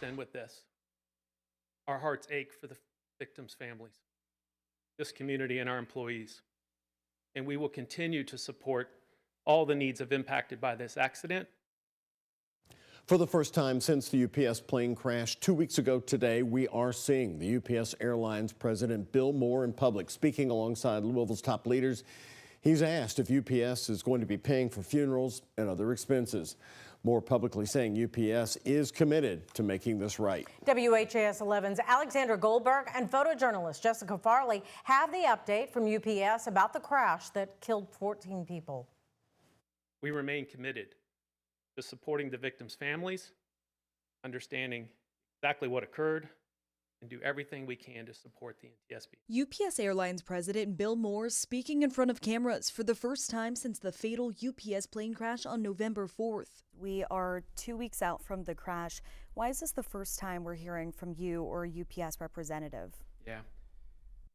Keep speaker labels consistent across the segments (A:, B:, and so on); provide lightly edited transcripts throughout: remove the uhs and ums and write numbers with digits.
A: Then with this, our hearts ache for the victims' families, this community, and our employees. And we will continue to support all the needs of impacted by this accident.
B: For the first time since the UPS plane crash 2 weeks ago today, we are seeing the UPS Airlines president Bill Moore in public speaking alongside Louisville's top leaders. He's asked if UPS is going to be paying for funerals and other expenses. Moore publicly saying UPS is committed to making this right.
C: WHAS 11's Alexandra Goldberg and photojournalist Jessica Farley have the update from UPS about the crash that killed 14 people.
A: We remain committed to supporting the victims' families, understanding exactly what occurred, and do everything we can to support the NTSB.
D: UPS Airlines President Bill Moore speaking in front of cameras for the first time since the fatal UPS plane crash on November 4th.
E: We are 2 weeks out from the crash. Why is this the first time we're hearing from you or a UPS representative?
A: Yeah.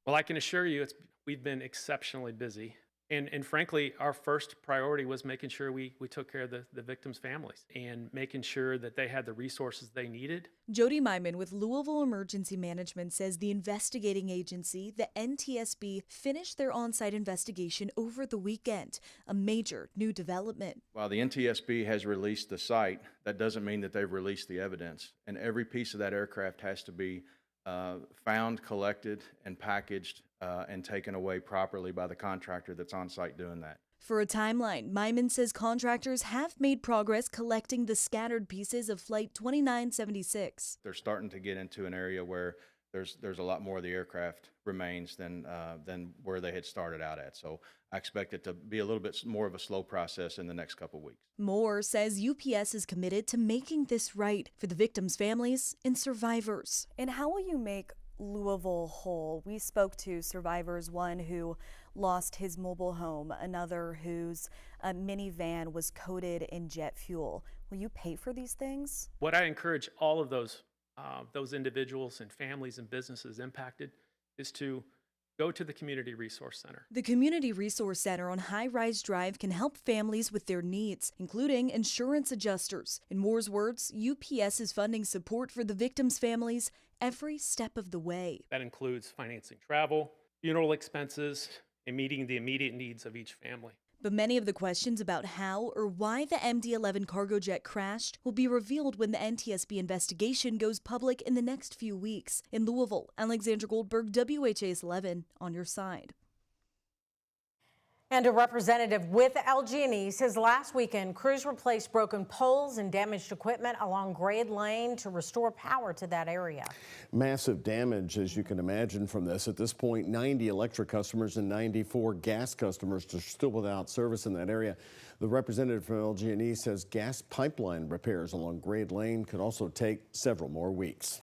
A: Well, I can assure you we've been exceptionally busy. And frankly, our first priority was making sure we took care of the victims' families and making sure that they had the resources they needed.
D: Jody Myman with Louisville Emergency Management says the investigating agency, the NTSB, finished their on-site investigation over the weekend, a major new development.
F: While the NTSB has released the site, that doesn't mean that they've released the evidence. And every piece of that aircraft has to be found, collected, and packaged and taken away properly by the contractor that's on site doing that.
D: For a timeline, Myman says contractors have made progress collecting the scattered pieces of Flight 2976.
F: They're starting to get into an area where there's a lot more of the aircraft remains than where they had started out at. So I expect it to be a little bit more of a slow process in the next couple of weeks.
D: Moore says UPS is committed to making this right for the victims' families and survivors.
E: And how will you make Louisville whole? We spoke to survivors, one who lost his mobile home, another whose minivan was coated in jet fuel. Will you pay for these things?
A: What I encourage all of those individuals and families and businesses impacted is to go to the Community Resource Center.
D: The Community Resource Center on High Rise Drive can help families with their needs, including insurance adjusters. In Moore's words, UPS is funding support for the victims' families every step of the way.
A: That includes financing travel, funeral expenses, and meeting the immediate needs of each family.
D: But many of the questions about how or why the MD-11 cargo jet crashed will be revealed when the NTSB investigation goes public in the next few weeks. In Louisville, Alexandra Goldberg, WHAS 11, on your side.
C: And a representative with LG&E says last weekend crews replaced broken poles and damaged equipment along Grade Lane to restore power to that area.
B: Massive damage, as you can imagine from this. At this point, 90 electric customers and 94 gas customers are still without service in that area. The representative from LG&E says gas pipeline repairs along Grade Lane could also take several more weeks.